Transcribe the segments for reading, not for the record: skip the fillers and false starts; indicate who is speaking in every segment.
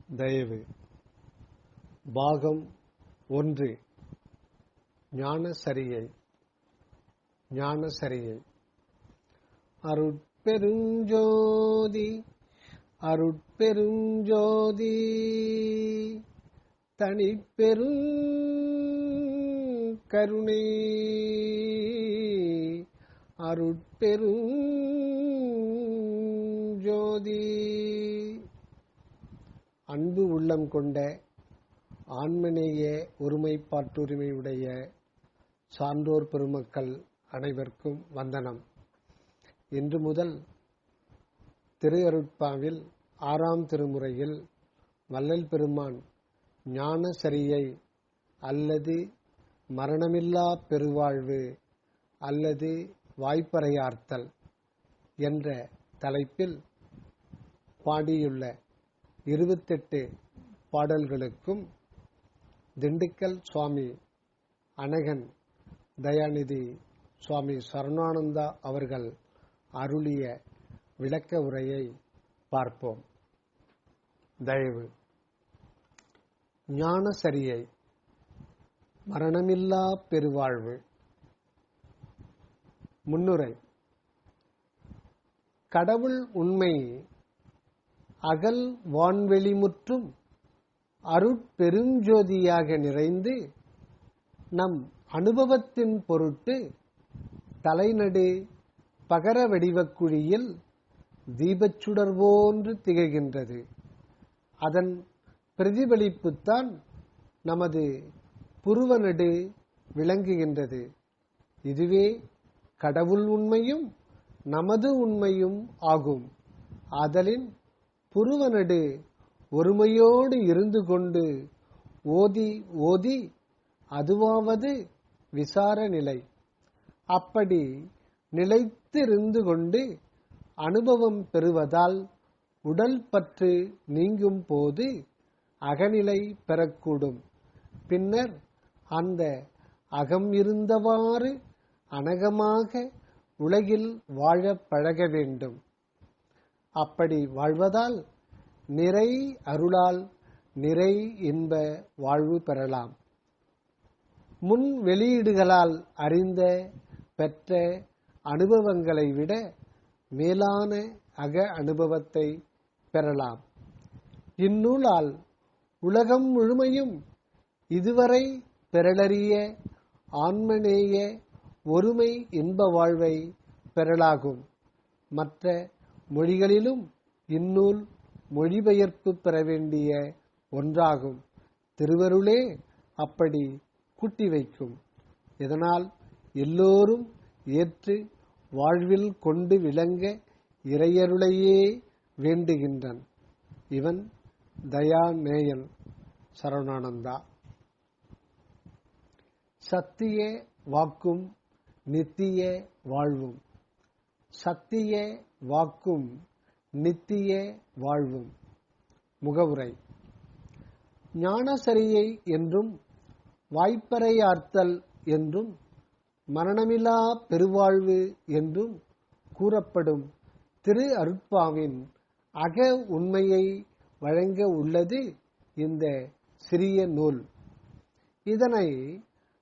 Speaker 1: தயவு பாகம் 1 ஞானசரியை அருட்பெருஞ்சோதி அருட்பெருஞ்சோதி தனிப்பெரும் கருணை அருட்பெருஞ்சோதி. அன்பு உள்ளம் கொண்ட ஆன்மநேய ஒருமைப்பாட்டுரிமையுடைய சான்றோர் பெருமக்கள் அனைவருக்கும் வந்தனம். இன்று முதல் திரு அருட்பாவில் 6ஆம் திருமுறையில் வள்ளல் பெருமான் ஞானசரியை அல்லது மரணமில்லா பெருவாழ்வு அல்லது வாய்ப்பறையார்த்தல் என்ற தலைப்பில் பாடியுள்ள 28 பாடல்களுக்கும் திண்டுக்கல் சுவாமி அனகன் தயாநிதி சுவாமி சரவணானந்தா அவர்கள் அருளிய விளக்க உரையை பார்ப்போம். தயவு. ஞானசரியை மரணமில்லா பெருவாழ்வு. முன்னுரை. கடவுள் உண்மை அகல் வான்வெளிமுற்றும் அருட்பெருஞ்சோதியாக நிறைந்து நம் அனுபவத்தின் பொருட்டு தலைநடு பகர வடிவக் குழியில் தீபச்சுடர் போன்று திகழ்கின்றது. அதன் பிரதிபலிப்புத்தான் நமது புருவநடு விளங்குகின்றது. இதுவே கடவுள் உண்மையும் நமது உண்மையும் ஆகும். ஆதலின் புருவநடு ஒருமையோடு இருந்து கொண்டு ஓதி ஓதி அதுவாவது விசார நிலை. அப்படி நிலைத்திருந்து கொண்டு அனுபவம் பெறுவதால் உடல் பற்று நீங்கும் போது அகநிலை பெறக்கூடும். பின்னர் அந்த அகம் இருந்தவாறு அனகமாக உலகில் வாழ பழக வேண்டும். அப்படி வாழ்வதால் நிறை அருளால் நிறை இன்ப வாழ்வு பெறலாம். முன் வெளியீடுகளால் அறிந்த பெற்ற அனுபவங்களை விட மேலான அக அனுபவத்தை பெறலாம். இந்நூலால் உலகம் முழுமையும் இதுவரை பெறலறிய ஆன்மநேய ஒருமை இன்ப வாழ்வை பெறலாகும். மற்ற மொழிகளிலும் இந்நூல் மொழிபெயர்ப்பு பெற வேண்டிய ஒன்றாகும். திருவருளே அப்படி கூட்டி வைக்கும். இதனால் எல்லோரும் ஏற்று வாழ்வில் கொண்டு விளங்க இறையருளையே வேண்டுகின்றன். இவன் தயாநேயன் சரவணானந்தா. சத்திய வாக்கும் நித்திய வாழ்வும். சத்திய வாக்கும் நித்திய வாழ்வும். முகவுரை. ஞானசரியை என்றும் வாய்ப்பறையார்த்தல் என்றும் மரணமிலா பெருவாழ்வு என்றும் கூறப்படும் திரு அருட்பாவின் அக உண்மையை வழங்க உள்ளது இந்த சிறிய நூல். இதனை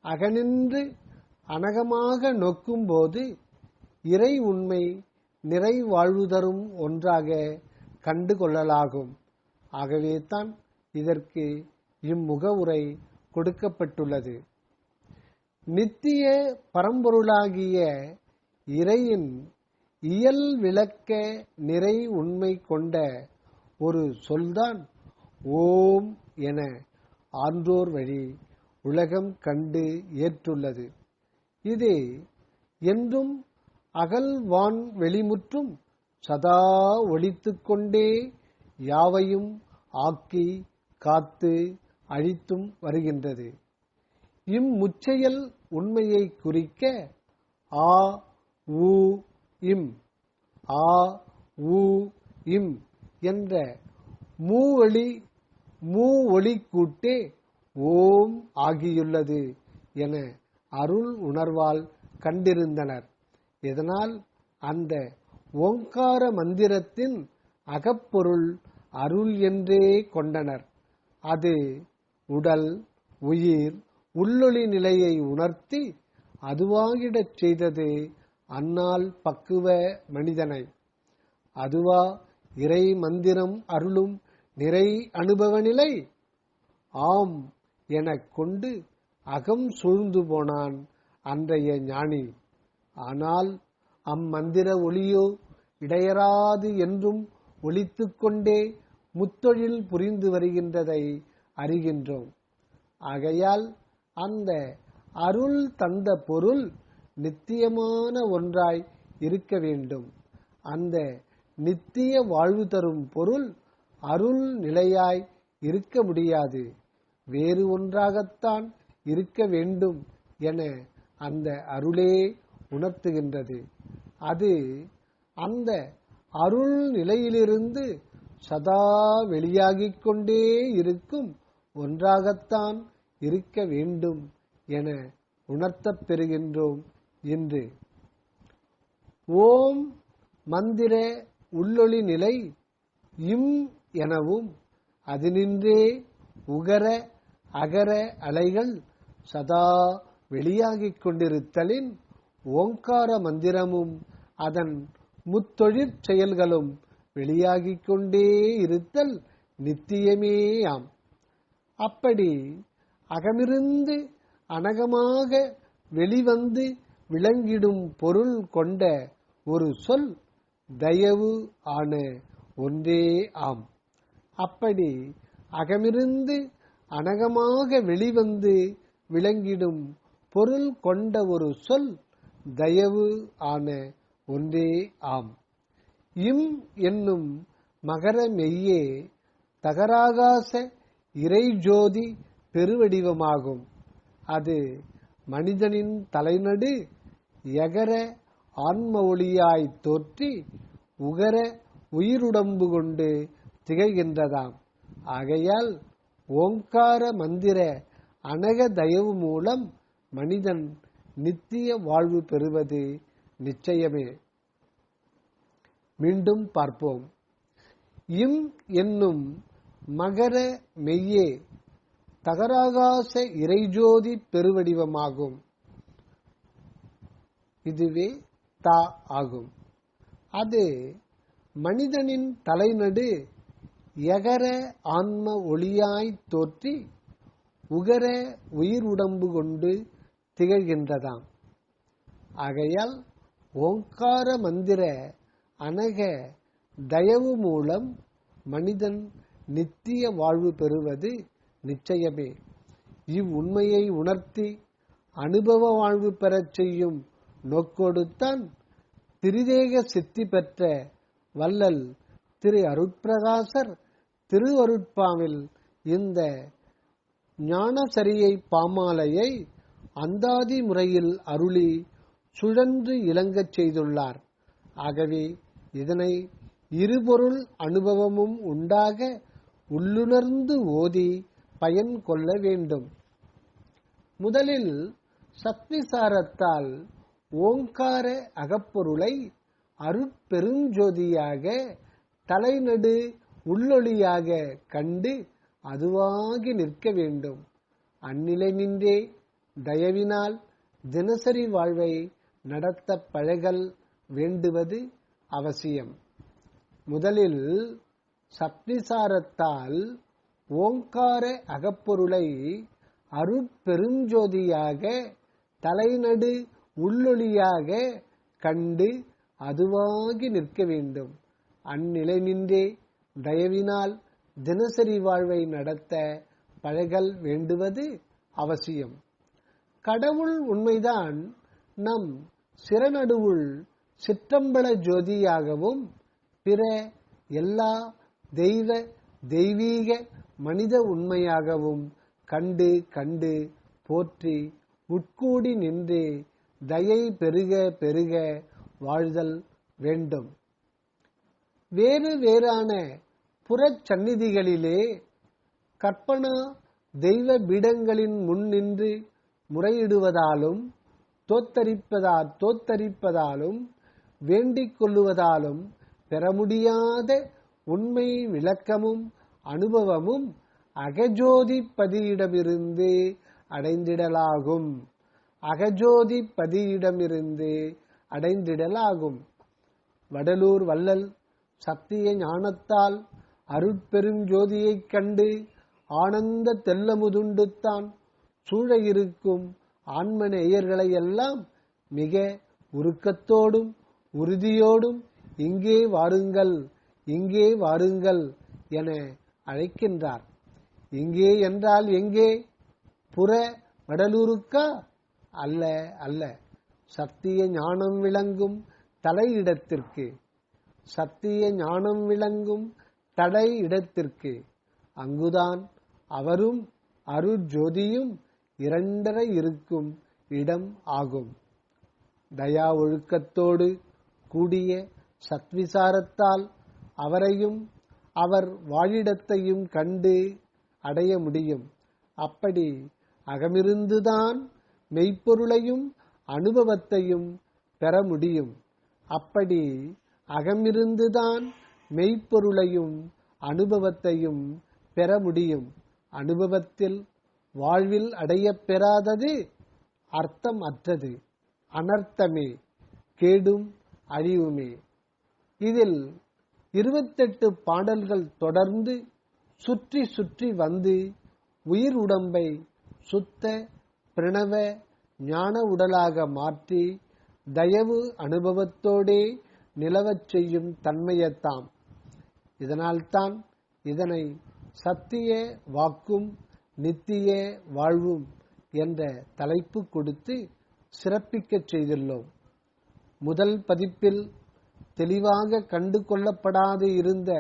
Speaker 1: அகனின்று அனகமாக நோக்கும்போது இறை உண்மை நிறை வாழ்வு தரும் ஒன்றாக கண்டு கொள்ளலாகும். ஆகவே தான் இதற்கு இம்முகவுரை கொடுக்கப்பட்டுள்ளது. நித்திய பரம்பொருளாகிய இறையின் இயல் விளக்க நிறை உண்மை கொண்ட ஒரு சொல்தான் ஓம் என ஆன்றோர் வழி உலகம் கண்டு ஏற்றுள்ளது. இது என்றும் அகல் வான் வெளிமுற்றும் சதா ஒலித்துக் கொண்டே யாவையும் ஆக்கி காத்து அழித்தும் வருகின்றது. இம்முச்செயல் உண்மையை குறிக்க ஆ உ இம் ஆ உ இம் என்ற மூ ஒளி கூட்டே ஓம் ஆகியுள்ளது என அருள் உணர்வால் கண்டிருந்தனர். இதனால் அந்த ஓங்கார மந்திரத்தின் அகப்பொருள் அருள் என்றே கொண்டனர். அது உடல், உயிர், உள்ளொளி நிலையை உணர்த்தி அதுவாகிடச் செய்தது அந்நாள் பக்குவ மனிதனை. அதுவா இறை மந்திரம் அருளும் நிறை அனுபவ நிலை? ஆம் எனக் கொண்டு அகம் சூழ்ந்து போனான் அன்றைய ஞானி. ஆனால் அம்மந்திர ஒளியோ இடையறாது என்றும் ஒலித்துக் கொண்டே முத்தொழில் புரிந்து வருகின்றதை அறிகின்றோம். ஆகையால் அந்த அருள் தந்த பொருள் நித்தியமான ஒன்றாய் இருக்க வேண்டும். அந்த நித்திய வாழ்வு தரும் பொருள் அருள் நிலையாய் இருக்க முடியாது, வேறு ஒன்றாகத்தான் இருக்க வேண்டும் என அந்த அருளே உணர்த்துகின்றது. அது அந்த அருள் நிலையிலிருந்து சதா வெளியாகிக் கொண்டே இருக்கும் ஒன்றாகத்தான் இருக்க வேண்டும் என உணர்த்தப் பெறுகின்றோம் இன்று. ஓம் மந்திர உள்ளொளி நிலை இம் எனவும் அதினின்றே உகர அகர அலைகள் சதா வெளியாகிக் கொண்டிருத்தலின் ஓங்கார மந்திரமும் அதன் முத்தொழிற் செயல்களும் வெளியாகிக் கொண்டே இருத்தல் நித்தியமேயாம். அப்படி அகமிருந்து அனகமாக வெளிவந்து விளங்கிடும் பொருள் கொண்ட ஒரு சொல் தயவு ஆன ஒன்றே ஆம். அப்படி அகமிருந்து அனகமாக வெளிவந்து விளங்கிடும் பொருள் கொண்ட ஒரு சொல் தயவு ஆன ஒன்றே ஆம். இம் என்னும் மகர மெய்யே தகராகாச இறைஜோதி பெருவடிவமாகும். அது மனிதனின் தலைநடு எகர ஆன்ம ஒளியாய் தோற்றி உகர உயிருடம்பு கொண்டு திகழ்கின்றதாம். ஆகையால் ஓங்கார மந்திர அனக தயவு மூலம் மனிதன் நித்திய வாழ்வு பெறுவது நிச்சயமே. மீண்டும் பார்ப்போம். இம் என்னும் மகர மெய்யே தகராகாச இறைஜோதி பெருவடிவமாகும். இதுவே தா ஆகும். அது மனிதனின் தலைநடு எகர ஆன்ம ஒளியாய் தோற்றி உகர உயிர் உடம்பு கொண்டு திகழ்கின்றதாம். ஆகையால் ஓங்கார மந்திர அனக தயவு மூலம் மனிதன் நித்திய வாழ்வு பெறுவது நிச்சயமே. இவ்வுண்மையை உணர்த்தி அனுபவ வாழ்வு பெறச் செய்யும் நோக்கோடுத்தான் திரிதேக சித்தி பெற்ற வள்ளல் திரு அருட்பிரகாசர் திருவருட்பாவில் இந்த ஞானசரியை பாமாலையை அந்தாதி முறையில் அருளி சுழன்று இலங்கச் செய்துள்ளார். ஆகவே இதனை இருபொருள் அனுபவமும் உண்டாக உள்ளுணர்ந்து ஓதி பயன் கொள்ள வேண்டும். முதலில் சத்விசாரத்தால் ஓங்கார அகப்பொருளை அருட்பெருஞ்சோதியாக தலைநடு உள்ளொளியாக கண்டு அதுவாகி நிற்க வேண்டும். அந்நிலை நின்றே தயவினால் தினசரி வாழ்வை நடத்த பழகல் வேண்டுவது அவசியம். முதலில் சத்விசாரத்தால் ஓங்கார அகப்பொருளை அருட்பெருஞ்சோதியாக தலைநடு உள்ளொளியாக கண்டு அதுவாகி நிற்க வேண்டும். அந்நிலை நின்றே தயவினால் தினசரி வாழ்வை நடத்த பழகல் வேண்டுவது அவசியம். கடவுள் உண்மைதான் நம் சிறநடுவுள் சிற்றம்பல ஜோதியாகவும் பிற எல்லா தெய்வ தெய்வீக மனித உண்மையாகவும் கண்டு கண்டு போற்றி உட்கூடி நின்று தயை பெருக பெருக வாழ்தல் வேண்டும். வேறு வேறான புறச்சந்நிதிகளிலே கற்பனா தெய்வ பீடங்களின் முன் நின்று முறையிடுவதாலும் தோத்தரிப்பதாலும் வேண்டிக் கொள்ளுவதாலும் பெற முடியாத உண்மை விளக்கமும் அனுபவமும் அகஜோதிபதியிடமிருந்து அடைந்திடலாகும். அகஜோதிபதியிடமிருந்து அடைந்திடலாகும். வடலூர் வள்ளல் சத்திய ஞானத்தால் அருட்பெருஞ்சோதியைக் கண்டு ஆனந்த தெல்லமுதுண்டுத்தான் சூழ இருக்கும் ஆன்மநேயர்களை எல்லாம் மிக உருக்கத்தோடும் உறுதியோடும் இங்கே வாருங்கள், இங்கே வாருங்கள் என அழைக்கின்றார். இங்கே என்றால் எங்கே? புற வடலூருக்கா? அல்ல அல்ல, சத்திய ஞானம் விளங்கும் தலையிடத்திற்கு. சத்திய ஞானம் விளங்கும் தடை இடத்திற்கு. அங்குதான் அவரும் அருட்ஜோதியும் இரண்டரை இருக்கும் இடம் ஆகும். தயா ஒழுக்கத்தோடு கூடிய சத்விசாரத்தால் அவரையும் அவர் வாழிடத்தையும் கண்டு அடைய முடியும். அப்படி அகமிருந்துதான் மெய்ப்பொருளையும் அனுபவத்தையும் பெற முடியும். அப்படி அகமிருந்துதான் மெய்ப்பொருளையும் அனுபவத்தையும் பெற முடியும். அனுபவத்தில் வாழ்வில் அடைய பெறாதது அர்த்தம் அற்றது, அனர்த்தமே, கேடும் அழிவுமே. இதில் 28 பாடல்கள் தொடர்ந்து சுற்றி சுற்றி வந்து உயிர் உடம்பை சுத்த பிரணவ ஞான உடலாக மாற்றி தயவு அனுபவத்தோடே நிலவச் செய்யும் தன்மையத்தாம். இதனால்தான் இதனை சத்திய வாக்கும் நித்திய வாழ்வும் என்ற தலைப்பு கொடுத்து சிறப்பிக்கச் செய்துள்ளோம். முதல் பதிப்பில் தெளிவாக கண்டு கொள்ளப்படாது இருந்த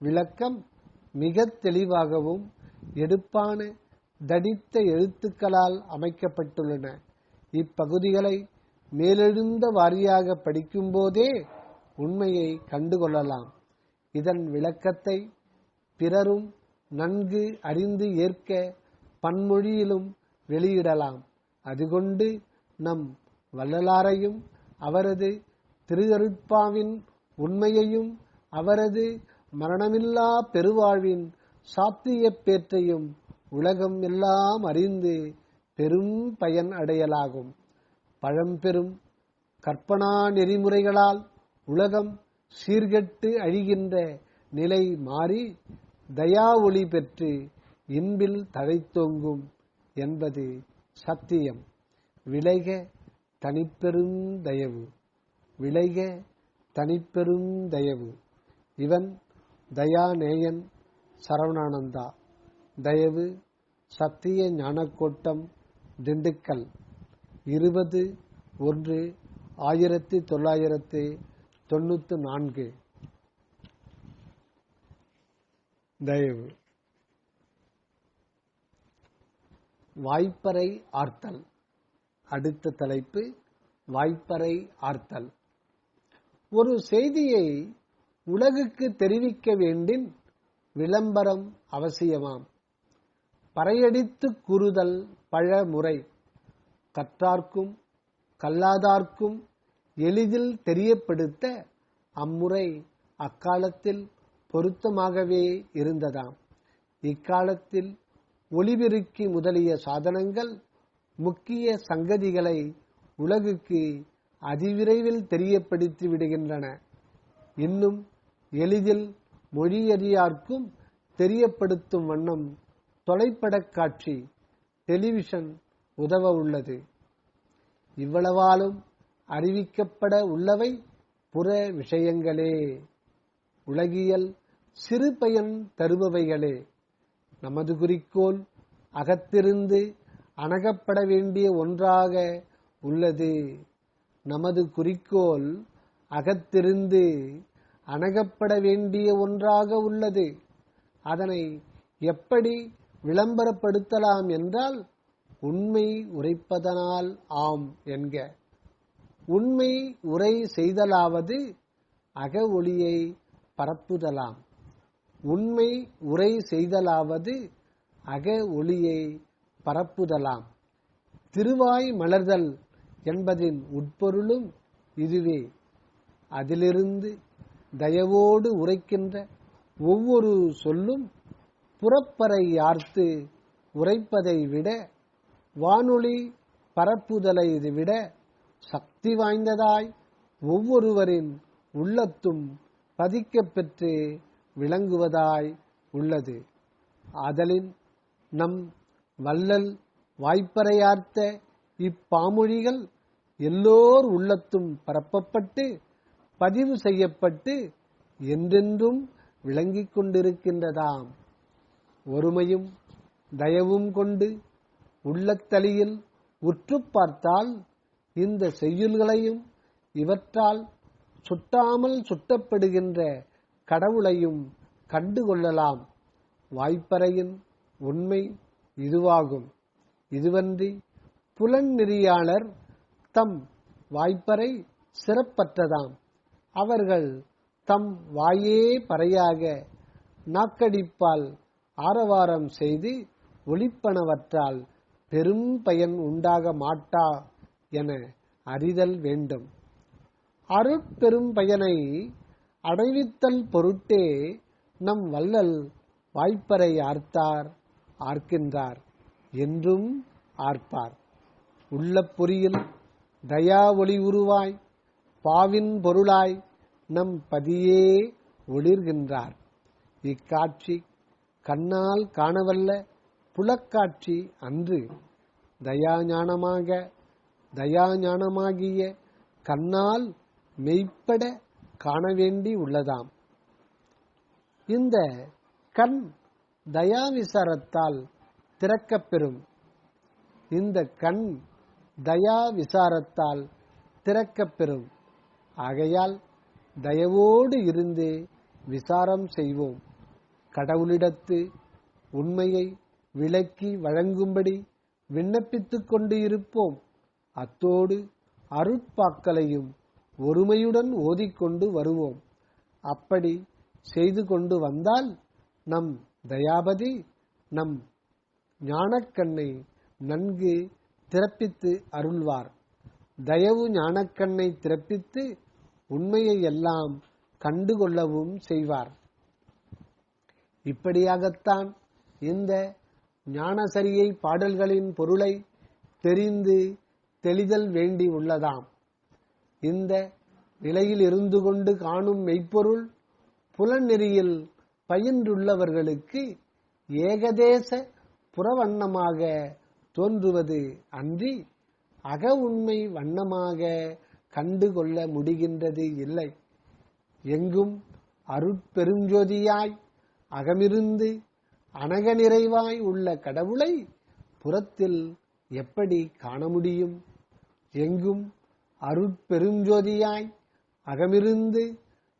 Speaker 1: விளக்கம் மிக தெளிவாகவும் எடுப்பான தடித்த எழுத்துக்களால் அமைக்கப்பட்டுள்ளன. இப்பகுதிகளை மேலெழுந்த வாரியாக படிக்கும் போதே உண்மையை கண்டுகொள்ளலாம். இதன் விளக்கத்தை பிறரும் நன்கு அறிந்து ஏற்க பன்மொழியிலும் வெளியிடலாம். அதுகொண்டு நம் வள்ளலாரையும் அவரது திருஅருட்பாவின் உண்மையையும் அவரது மரணமில்லா பெருவாழ்வின் சாத்திய பேற்றையும் உலகம் எல்லாம் அறிந்து பெரும் பயன் அடையலாகும். பழம்பெரும் கற்பனா நெறிமுறைகளால் உலகம் சீர்கெட்டு அழிகின்ற நிலை மாறி தயா ஒளி பெற்று இன்பில் தழைத்தோங்கும் என்பது சத்தியம். விளைக தனிப்பெரும் தயவு, விளைக தனிப்பெரும் தயவு. இவன் தயாநேயன் சரவணானந்தா. தயவு சத்திய ஞானக்கோட்டம், திண்டுக்கல், 20/1/1994. தயவு. வாய்ப்பறை ஆர்த்தல். அடுத்த தலைப்பு வாய்ப்பறை ஆர்த்தல். ஒரு செய்தியை உலகுக்கு தெரிவிக்க வேண்டின் விளம்பரம் அவசியமாம். பறையடித்து கூறுதல் பழமுறை. கற்றார்க்கும் கல்லாதார்க்கும் எளிதில் தெரியப்படுத்த அம்முறை அக்காலத்தில் பொருத்தமாகவே இருந்ததாம். இக்காலத்தில் ஒளிபெருக்கி முதலிய சாதனங்கள் முக்கிய சங்கதிகளை உலகுக்கு அதிவிரைவில் தெரியப்படுத்தி விடுகின்றன. இன்னும் எளிதில் மொழியறியார்க்கும் தெரியப்படுத்தும் வண்ணம் தொலைப்படக் காட்சி டெலிவிஷன் உதவ உள்ளது. இவ்வளவாலும் அறிவிக்கப்பட உள்ளவை புற விஷயங்களே, உலகியல் சிறு பயன் தருபவைகளே. நமது குறிக்கோள் அகத்திருந்து அணுகப்பட வேண்டிய ஒன்றாக உள்ளது. நமது குறிக்கோள் அகத்திருந்து அணுகப்பட வேண்டிய ஒன்றாக உள்ளது. அதனை எப்படி விளம்பரப்படுத்தலாம் என்றால், உண்மை உரைப்பதனால் ஆம் என்க. உண்மை உரை செய்தலாவது அக ஒளியை பரப்புதலாம். உண்மை உரை செய்தலாவது அக ஒளியை பரப்புதலாம். திருவாய் மலர்தல் என்பதின் உட்பொருளும் இதுவே. அதிலிருந்து தயவோடு உரைக்கின்ற ஒவ்வொரு சொல்லும் புறப்பறை யார்த்து உரைப்பதை விட வானொலி பரப்புதலை விட சக்தி வாய்ந்ததாய் ஒவ்வொருவரின் உள்ளத்தும் பதிக்கப் பெற்று விளங்குவதாய் உள்ளது. ஆதலின் நம் வள்ளல் வாய்ப்பறையார்த்த இப்பாமொழிகள் எல்லோர் உள்ளத்தும் பரப்பப்பட்டு பதிவு செய்யப்பட்டு என்றென்றும் விளங்கிக் கொண்டிருக்கின்றதாம். ஒருமையும் தயவும் கொண்டு உள்ளத்தளியில் உற்று பார்த்தால் இந்த செய்யுள்களையும் இவற்றால் சுட்டாமல் சுட்டப்படுகின்ற கடவுளையும் கண்டுகொள்ளலாம். வாய்ப்பறையின் உண்மை இதுவாகும். இதுவன்றி புலன் நெறியாளர் தம் வாய்ப்பறை சிறப்பற்றதாம். அவர்கள் தம் வாயே பறையாக நாக்கடிப்பால் ஆரவாரம் செய்து ஒலிப்பனவற்றால் பெரும் பயன் உண்டாக மாட்டா என அறிதல் வேண்டும். அருட்பெரும் பயனை அடைவித்தல் பொருட்டே நம் வள்ளல் வாய்ப்பறை ஆர்க்கின்றார் என்றும் ஆர்ப்பார். உள்ள பொறியில் தயா ஒளி உருவாய் பாவின் பொருளாய் நம் பதியே ஒளிர்கின்றார். இக்காட்சி கண்ணால் காணவல்ல புலக்காட்சி அன்று. தயாஞானமாகிய கண்ணால் மெய்ப்பட காண வேண்டி உள்ளதாம். இந்த கண் தயாவிசாரத்தால் திறக்கப்பெறும். இந்த கண் தயாவிசாரத்தால் திறக்கப்பெறும். ஆகையால் தயவோடு இருந்து விசாரம் செய்வோம். கடவுளிடத்து உண்மையை விளக்கி வழங்கும்படி விண்ணப்பித்துக் கொண்டு இருப்போம். அத்தோடு அருட்பாக்களையும் ஒருமையுடன் ஓதிக்கொண்டு வருவோம். அப்படி செய்து கொண்டு வந்தால் நம் தயாபதி நம் ஞானக்கண்ணை நன்கு திறப்பித்து அருள்வார். தயவு ஞானக்கண்ணை திறப்பித்து உண்மையை எல்லாம் கண்டுகொள்ளவும் செய்வார். இப்படியாகத்தான் இந்த ஞானசரியை பாடல்களின் பொருளை தெரிந்து தெளிதல் வேண்டி உள்ளதாம். இந்த நிலையில் இருந்து கொண்டு காணும் மெய்ப்பொருள் புலநெறியில் பயின்றுள்ளவர்களுக்கு ஏகதேச புறவண்ணமாக தோன்றுவது அன்றி அக உண்மை வண்ணமாக கண்டுகொள்ள முடிகின்றது இல்லை. எங்கும் அருட்பெருஞ்சோதியாய் அகமிருந்து அனக நிறைவாய் உள்ள கடவுளை புறத்தில் எப்படி காண முடியும்? எங்கும் அருட்பெருஞ்சோதியாய் அகமிருந்து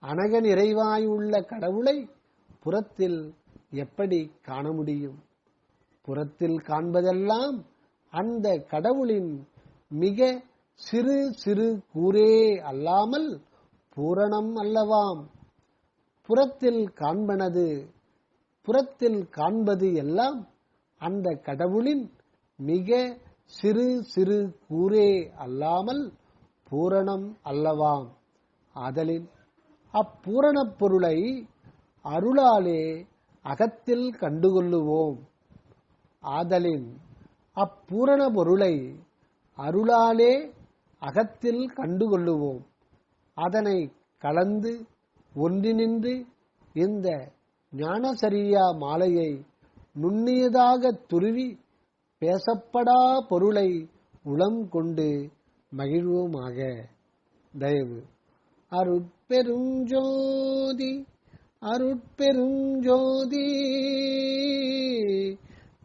Speaker 1: அனக நிறைவாய் உள்ள கடவுளை புறத்தில் எப்படி காண முடியும்? புறத்தில் காண்பதெல்லாம் அந்த கடவுளின் மிக சிறு சிறு கூரே அல்லாமல் பூரணம் அல்லவாம். புறத்தில் காண்பது எல்லாம் அந்த கடவுளின் மிக சிறு சிறு கூரே அல்லாமல் பூரணம் அல்லவாம். ஆதலின் அப்பூரணப் பொருளை அருளாலே அகத்தில் கண்டுகொள்ளுவோம். ஆதலின் அப்பூரண பொருளை அருளாலே அகத்தில் கண்டுகொள்ளுவோம். அதனை கலந்து ஒன்றினின்று இந்த ஞானசரியா மாலையை நுண்ணியதாக துருவி பேசப்படா பொருளை உளம் கொண்டு மகிழ்வோமாக. தயவு அருட்பெருஞ்சோதி அருட்பெருஞ்சோதி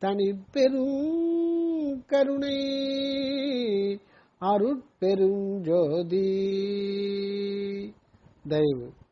Speaker 1: தனிப்பெரும் கருணை அருட்பெருஞ்சோதி. தயவு